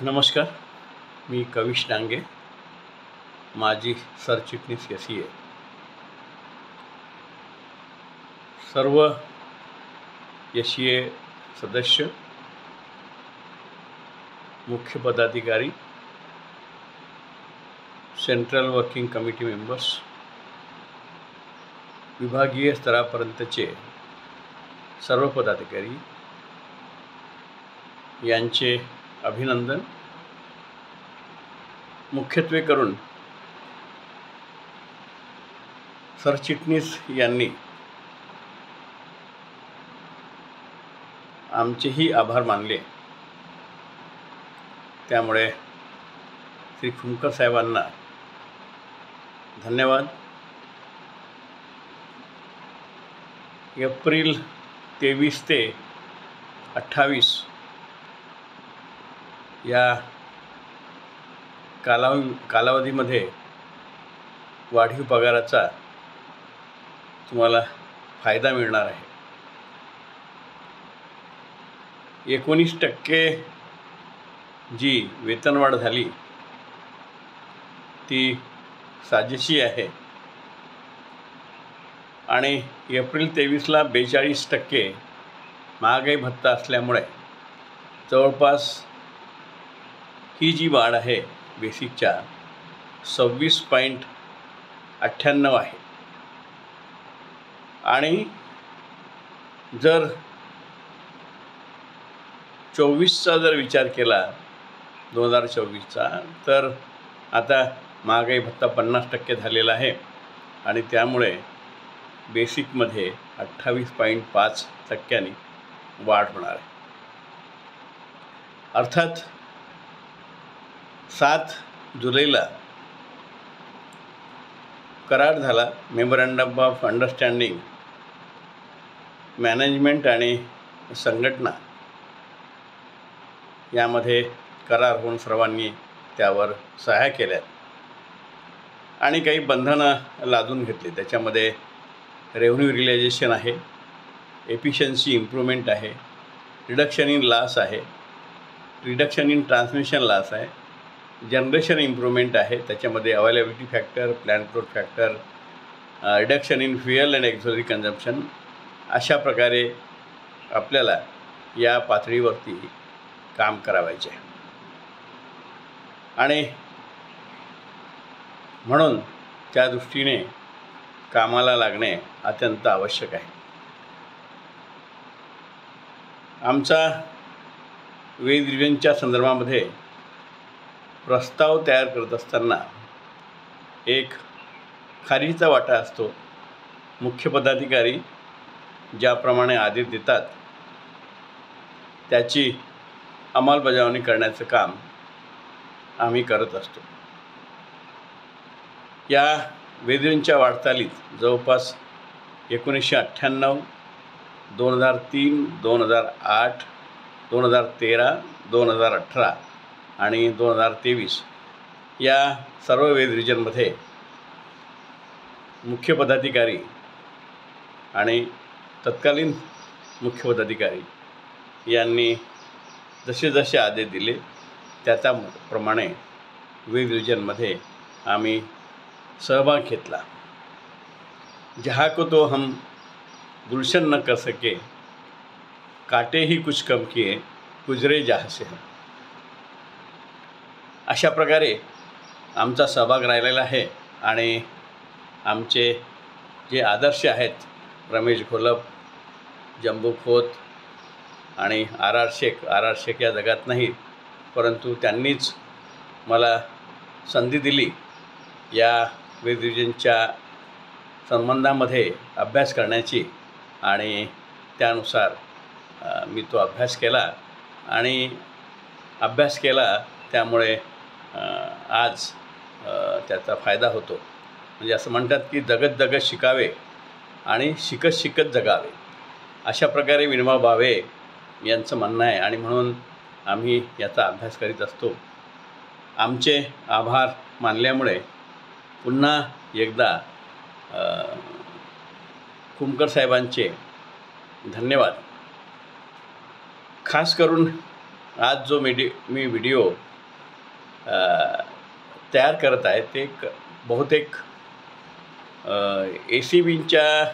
नमस्कार. मी कविश डांगे, माजी सरचिटणीस SEA. सर्व SEA सदस्य, मुख्य पदाधिकारी, सेंट्रल वर्किंग कमिटी मेंबर्स, विभागीय स्तरापर्यंतचे सर्व पदाधिकारी यांचे अभिनंदन. मुख्यत्वे करून सरचिटणीस यांनी आमचेही आभार मानले. त्यामुळे श्री खुमकर साहेबांना धन्यवाद. एप्रिल 23 ते 28 या कालावधीमध्ये वाढीव पगाराचा तुम्हाला फायदा मिळणार आहे. 19% जी वेतनवाढ झाली ती साजेशी आहे आणि एप्रिल 23ला 42% महागाई भत्ता असल्यामुळे जवळपास ही जी वाढ आहे बेसिकच्या 26.98 आहे. आणि जर 24चा जर विचार केला 2024चा, तर आता महागाई भत्ता 50% झालेला आहे आणि त्यामुळे बेसिकमध्ये 28.5% वाढ होणार आहे. अर्थात 7 जुलैला करार झाला, मेमोरँडम ऑफ अंडरस्टँडिंग. मॅनेजमेंट आणि संघटना यामध्ये करार होऊन सर्वांनी त्यावर सह्या केल्या आणि काही बंधनं लादून घेतली. त्याच्यामध्ये रेव्हन्यू रिअलायझेशन आहे, एफिशियन्सी इम्प्रूव्हमेंट आहे, रिडक्शन इन लॉस आहे, रिडक्शन इन ट्रान्समिशन लॉस आहे, जनरेशन इम्प्रूव्हमेंट आहे, त्याच्यामध्ये availability factor, plan growth factor, reduction in fuel and auxiliary consumption. अशा प्रकारे आपल्याला या पातळीवरती काम करावायचे आहे आणि म्हणून त्या दृष्टीने कामाला लागणे अत्यंत आवश्यक आहे. आमचा वेज रिव्हिजनच्या संदर्भामध्ये प्रस्ताव तयार करत असताना एक खारीचा वाटा असतो. मुख्य पदाधिकारी ज्याप्रमाणे आदेश देतात त्याची अंमलबजावणी करण्याचं काम आम्ही करत असतो. या वेदिंच्या वाटचालीत जवळपास 1998, 2003, 2008, 2013, 2018 आणि 2023 या सर्व वेद रिजनमध्ये मुख्य पदाधिकारी आणि तत्कालीन मुख्य पदाधिकारी यांनी जसे जसे आदेश दिले त्याप्रमाणे वेद रिजनमध्ये आम्ही सहभाग घेतला. जहाँ को तो हम गुलशन न कर सके, काटे ही कुछ कम किए, गुजरे जहाँ से हम. अशा प्रकारे आमचा सहभाग राहिलेला आहे आणि आमचे जे आदर्श आहेत, रमेश घोलप, जंबू खोत आणि RR शेख या जगात नाही, परंतु त्यांनीच मला संधी दिली या वेद रिव्हिजनच्या संबंधामध्ये अभ्यास करण्याची आणि त्यानुसार मी तो अभ्यास केला आणि त्यामुळे आज त्याचा फायदा होतो. म्हणजे असं म्हणतात की जगत जगत शिकावे आणि शिकत शिकत जगावे, अशा प्रकारे विनोबा भावे यांचं म्हणणं आहे आणि म्हणून आम्ही याचा अभ्यास करीत असतो. आमचे आभार मानल्यामुळे पुन्हा एकदा खुमकर साहेबांचे धन्यवाद. खास करून आज जो मी व्हिडिओ तयार करत आहेत ते बहुतेक ACBच्या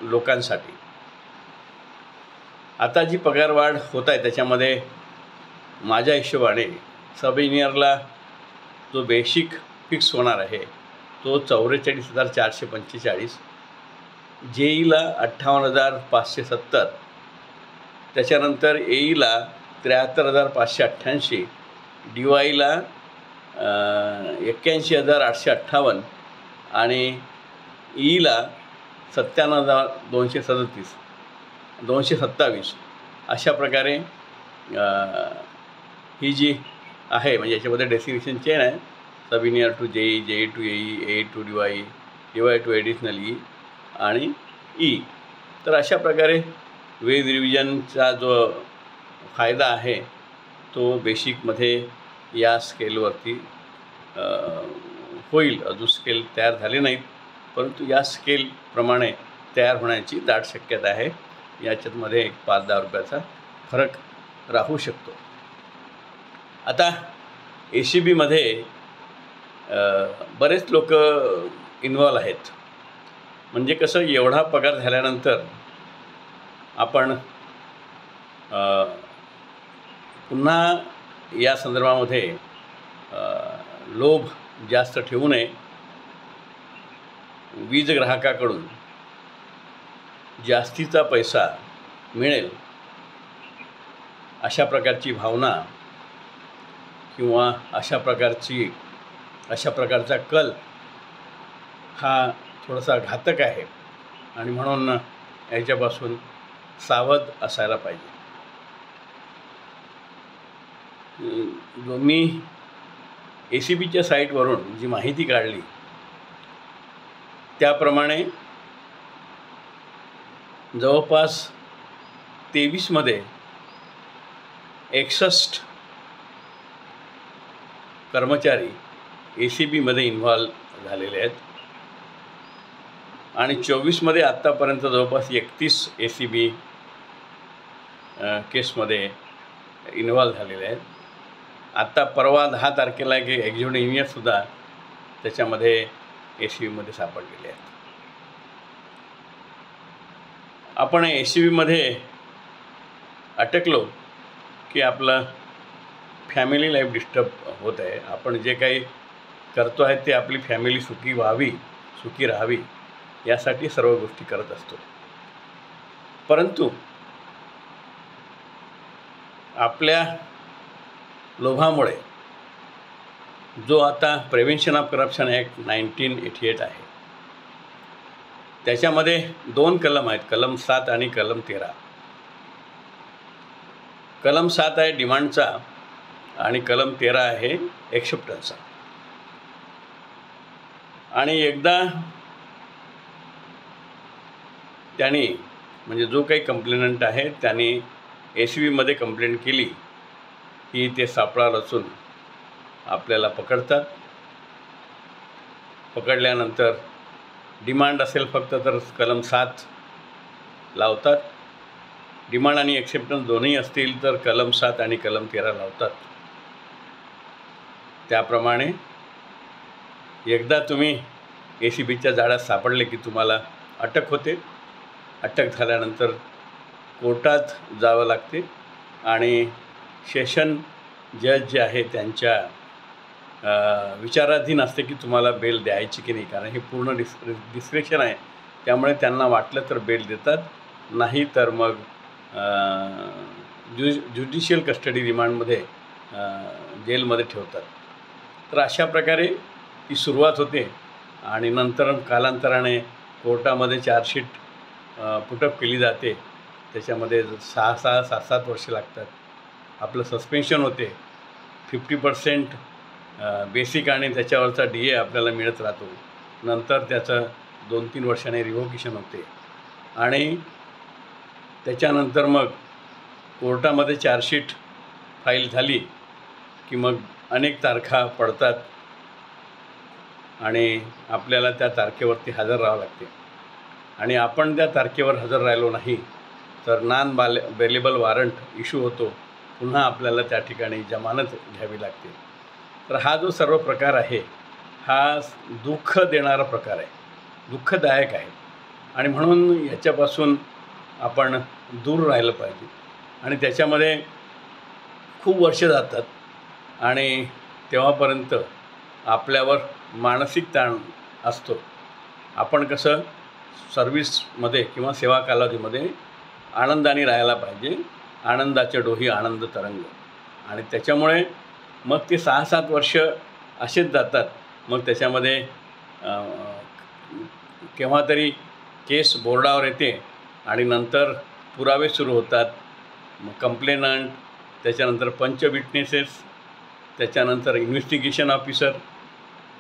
लोकांसाठी. आता जी पगारवाढ होत आहे त्याच्यामध्ये माझ्या हिशोबाने सब इंजिनियरला जो बेसिक फिक्स होणार आहे तो 44,445, JEEला 58,570, त्याच्यानंतर AEला 73,588, DYला 81,858 आणि Eला 97,227. अशा प्रकारे ही जी आहे म्हणजे याच्यामध्ये डेसिग्नेशन चेन आहे, sub engineer to JEE, JEE to AE, AE to DY, DY to additional E आणि E. तर अशा प्रकारे वेज रिव्हिजनचा जो फायदा आहे तो बेसिकमध्ये या स्केलवरती होईल. अजून स्केल तयार झाले नाहीत, परंतु या स्केलप्रमाणे तयार होण्याची दाट शक्यता आहे. याच्यामध्ये एक 5-10 रुपयाचा फरक राहू शकतो. आता ACBमध्ये बरेच लोक इन्व्हॉल्व आहेत. म्हणजे कसं, एवढा पगार झाल्यानंतर आपण पुन्हा या संदर्भामध्ये लोभ जास्त ठेवू नये. वीज ग्राहकाकडून जास्तीचा पैसा मिळेल अशा प्रकारची भावना किंवा अशा प्रकारचा कल हा थोडासा घातक आहे आणि म्हणून याच्यापासून सावध असायला पाहिजे. मी ACBच्या साईटवरून जी माहिती काढली त्याप्रमाणे जवळपास 23मध्ये 61 कर्मचारी ACBमध्ये इन्व्हॉल्व झालेले आहेत आणि 24मध्ये आत्तापर्यंत जवळपास 31 ACB केसमध्ये इन्व्हॉल्व झालेले आहेत. आत्ता परवा 10 तारखेला एक एक्झिक्युटिव्ह इंजिनियरसुद्धा त्याच्यामध्ये ACBमध्ये सापडलेले आहेत. आपण ACBमध्ये अटकलो की आपलं फॅमिली लाईफ डिस्टर्ब होत आहे. आपण जे काही करतो आहे ते आपली फॅमिली सुखी राहावी यासाठी सर्व गोष्टी करत असतो. परंतु आपल्या लोभामुळे जो आता प्रिव्हेन्शन ऑफ करप्शन ॲक्ट 1988 आहे त्याच्यामध्ये 2 कलम आहेत, कलम 7 आणि कलम 13. कलम 7 आहे डिमांडचा आणि कलम 13 आहे एक्सेप्टन्सचा. आणि एकदा त्यांनी म्हणजे जो काही कंप्लेनंट आहे त्यांनी ACBमध्ये कंप्लेंट केली की ते सापळा रचून आपल्याला पकडतात. पकडल्यानंतर डिमांड असेल फक्त तर कलम 7 लावतात. डिमांड आणि एक्सेप्टन्स दोन्ही असतील तर कलम 7 आणि कलम 13 लावतात. त्याप्रमाणे एकदा तुम्ही ACBच्या जाळ्यात सापडले की तुम्हाला अटक होते. अटक झाल्यानंतर कोर्टात जावं लागते आणि सेशन जज जे आहे त्यांच्या विचाराधीन असते की तुम्हाला बेल द्यायची की नाही, कारण हे पूर्ण डिस्क्रिप्शन आहे. त्यामुळे त्यांना वाटलं तर बेल देतात, नाही तर मग ज्युडिशियल कस्टडी रिमांडमध्ये जेलमध्ये ठेवतात. तर अशा प्रकारे ती सुरुवात होते आणि नंतर कालांतराने कोर्टामध्ये चार्जशीट पुटअप केली जाते. त्याच्यामध्ये 6-6, 7-7 वर्षे लागतात. आपलं सस्पेन्शन होते. 50% बेसिक आणि त्याच्यावरचा DA आपल्याला मिळत राहतो. नंतर त्याचं 2-3 वर्षाने रिव्होकेशन होते आणि त्याच्यानंतर मग कोर्टामध्ये चार्जशीट फाईल झाली की मग अनेक तारखा पडतात आणि आपल्याला त्या तारखेवरती हजर राहावं लागते. आणि आपण त्या तारखेवर हजर राहिलो नाही तर नॉन बेलेबल वॉरंट इश्यू होतो. पुन्हा आपल्याला त्या ठिकाणी जमानत घ्यावी लागते. तर हा जो सर्व प्रकार आहे हा दुःख देणारा प्रकार आहे, दुःखदायक आहे. आणि म्हणून याच्यापासून आपण दूर राहिलं पाहिजे. आणि त्याच्यामध्ये खूप वर्ष जातात आणि तेव्हापर्यंत आपल्यावर मानसिक ताण असतो. आपण कसं सर्व्हिसमध्ये किंवा सेवा कालावधीमध्ये आनंदाने राहायला पाहिजे. आनंदाचे डोही आनंद तरंग. आणि त्याच्यामुळे मग ते 6-7 वर्ष असेच जातात. मग त्याच्यामध्ये केव्हा तरी केस बोर्डावर येते आणि नंतर पुरावे सुरू होतात. मग कंप्लेनंट, त्याच्यानंतर पंच विटनेसेस, त्याच्यानंतर इन्व्हेस्टिगेशन ऑफिसर,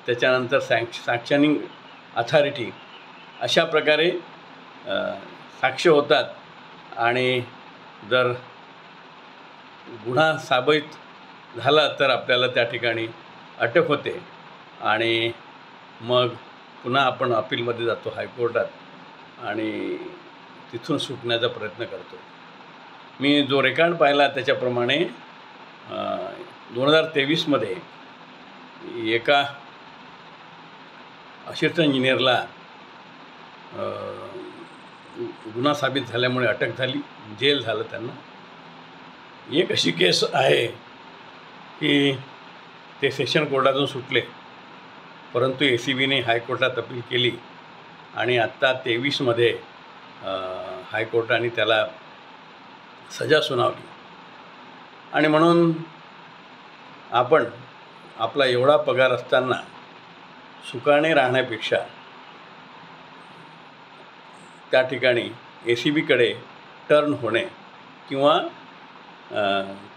त्याच्यानंतर सँक्शनिंग अथॉरिटी, अशा प्रकारे साक्ष होतात. आणि जर गुन्हा साबित झाला तर आपल्याला त्या ठिकाणी अटक होते आणि मग पुन्हा आपण अपीलमध्ये जातो हायकोर्टात आणि तिथून सुटण्याचा प्रयत्न करतो. मी जो रेकॉर्ड पाहिला त्याच्याप्रमाणे 2023मध्ये एका असिस्टंट इंजिनियरला गुन्हा साबित झाल्यामुळे अटक झाली, जेल झालं त्यांना. एक अशी केस आहे की ते सेशन कोर्टातून सुटले, परंतु ACBने हायकोर्टात अपील केली आणि आत्ता 23मध्ये हायकोर्टाने त्याला सजा सुनावली. आणि म्हणून आपण आपला एवढा पगार असताना सुखाने राहण्यापेक्षा त्या ठिकाणी ACBकडे टर्न होणे किंवा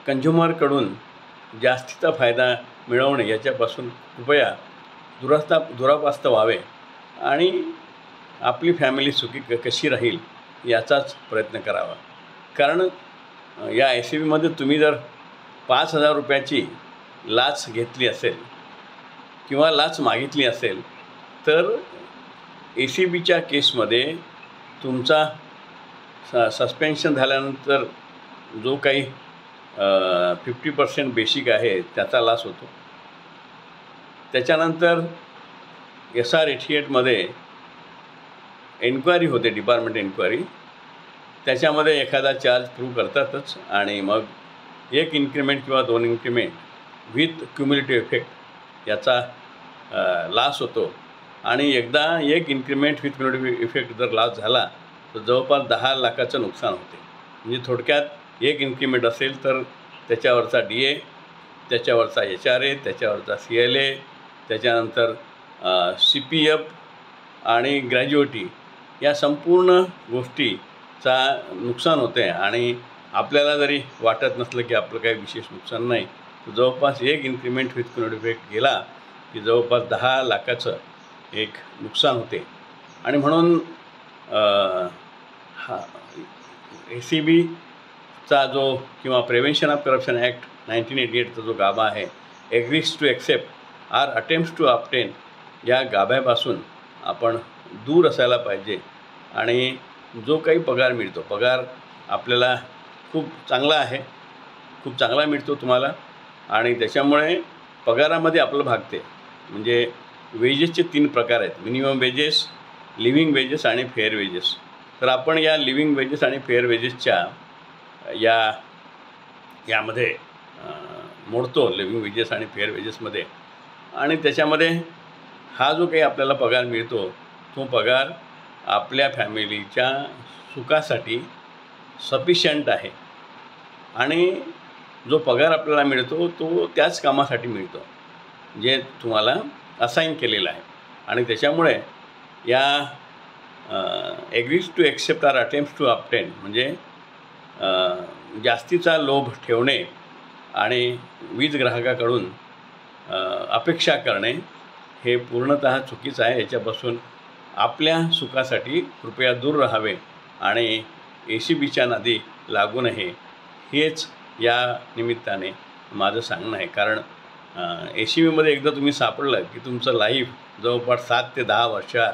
कंझ्युमरकडून जास्तीचा फायदा मिळवणे याच्यापासून कृपया दुरापास्त व्हावे आणि आपली फॅमिली सुखी कशी राहील याचाच प्रयत्न करावा. कारण या ACBमध्ये तुम्ही जर 5,000 रुपयाची लाच घेतली असेल किंवा लाच मागितली असेल तर ACBच्या केसमध्ये तुमचा सस्पेन्शन झाल्यानंतर जो काही 50% बेसिक आहे त्याचा लॉस होतो. त्याच्यानंतर SR 88मध्ये एन्क्वायरी होते, डिपार्टमेंट एन्क्वायरी. त्याच्यामध्ये एखादा चार्ज प्रूव्ह करतातच आणि मग एक इन्क्रिमेंट किंवा 2 इन्क्रिमेंट विथ क्युम्युलेटिव्ह इफेक्ट याचा लॉस होतो. आणि एकदा एक इन्क्रिमेंट विथ क्युम्युलेटिव्ह इफेक्ट जर लॉस झाला तर जवळपास 10 लाखाचं नुकसान होते. म्हणजे थोडक्यात एक इन्क्रिमेंट असेल तर त्याच्यावरचा DA, त्याच्यावरचा HRA, त्याच्यावरचा CLA, त्याच्यानंतर CPF आणि ग्रॅज्युएटी या संपूर्ण गोष्टीचा नुकसान होते. आणि आपल्याला जरी वाटत नसलं की आपलं काही विशेष नुकसान नाही, तर जवळपास एक इन्क्रिमेंट विथ क्युम्युलेटिव्ह इफेक्ट गेला की जवळपास 10 लाखाचं एक नुकसान होते. आणि म्हणून हा ACBचा जो किंवा प्रिव्हेन्शन ऑफ करप्शन ॲक्ट 1988चा जो गाभा आहे, agrees to accept or attempts to obtain, या गाभ्यापासून आपण दूर असायला पाहिजे. आणि जो काही पगार मिळतो, पगार आपल्याला खूप चांगला आहे, खूप चांगला मिळतो तुम्हाला. आणि त्याच्यामुळे पगारामध्ये आपलं भागते. म्हणजे वेजेसचे 3 प्रकार आहेत, मिनिमम वेजेस, लिव्हिंग वेजेस आणि फेअर वेजेस. तर आपण या लिव्हिंग वेजेस आणि फेअर वेजेसच्या यामध्ये मोडतो, लिव्हिंग वेजेस आणि फेअर वेजेसमध्ये. आणि त्याच्यामध्ये हा जो काही आपल्याला पगार मिळतो तो पगार आपल्या फॅमिलीच्या सुखासाठी सफिशियंट आहे. आणि जो पगार आपल्याला मिळतो तो त्याच कामासाठी मिळतो जे तुम्हाला असाईन केलेलं आहे. आणि त्याच्यामुळे या agrees to accept or attempts to obtain म्हणजे जास्तीचा लोभ ठेवणे आणि वीज ग्राहकाकडून अपेक्षा करणे हे पूर्णतः चुकीचं आहे. याच्यापासून आपल्या सुखासाठी कृपया दूर राहावे आणि ACBच्या नादी लागू नये, हेच या निमित्ताने माझं सांगणं आहे. कारण ACBमध्ये एकदा तुम्ही सापडलं की तुमचं लाईफ जवळपास 7 ते 10 वर्षात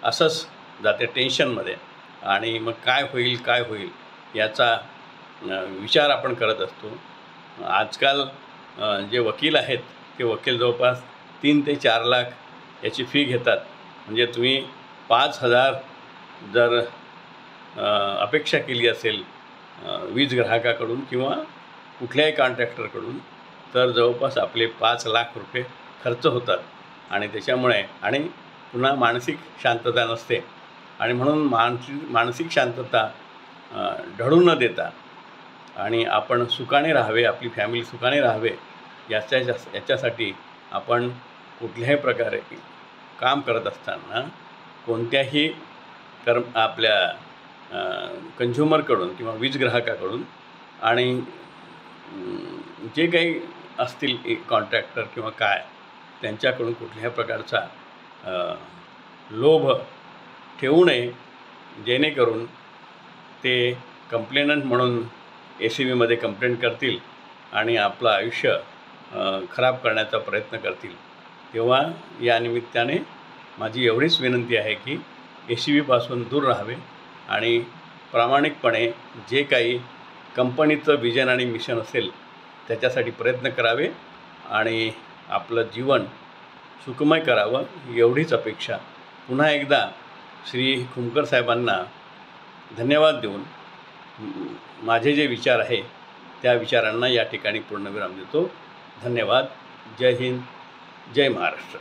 असंच जाते टेन्शनमध्ये. आणि मग काय होईल याचा विचार आपण करत असतो. आजकाल जे वकील आहेत ते वकील जवळपास 3 ते 4 लाख याची फी घेतात. म्हणजे तुम्ही 5,000 जर अपेक्षा केली असेल वीज ग्राहकाकडून किंवा कुठल्याही कॉन्ट्रॅक्टरकडून, तर जवळपास आपले 5 लाख रुपये खर्च होतात. आणि त्याच्यामुळे आणि पुन्हा मानसिक शांतता नसते. आणि म्हणून मानसिक शांतता ढळू न देता आणि आपण सुखाने राहावे, आपली फॅमिली सुखाने राहावे याच्यासाठी आपण कुठल्याही प्रकारे काम करत असताना कोणत्याही आपल्या कंझ्युमरकडून किंवा वीज ग्राहकाकडून आणि जे काही असतील कॉन्ट्रॅक्टर किंवा काय त्यांच्याकडून कुठल्याही प्रकारचा लोभ ठेवू नये, जेणेकरून ते कंप्लेनंट म्हणून ACBमध्ये कंप्लेंट करतील आणि आपलं आयुष्य खराब करण्याचा प्रयत्न करतील. तेव्हा या निमित्ताने माझी एवढीच विनंती आहे की ACBपासून दूर राहावे आणि प्रामाणिकपणे जे काही कंपनीचं विजन आणि मिशन असेल त्याच्यासाठी प्रयत्न करावे आणि आपलं जीवन सुखमय करावं, एवढीच अपेक्षा. पुन्हा एकदा श्री खुमकर साहेबांना धन्यवाद देऊन माझे जे विचार आहे त्या विचारांना या ठिकाणी पूर्णविराम देतो. धन्यवाद. जय हिंद, जय महाराष्ट्र.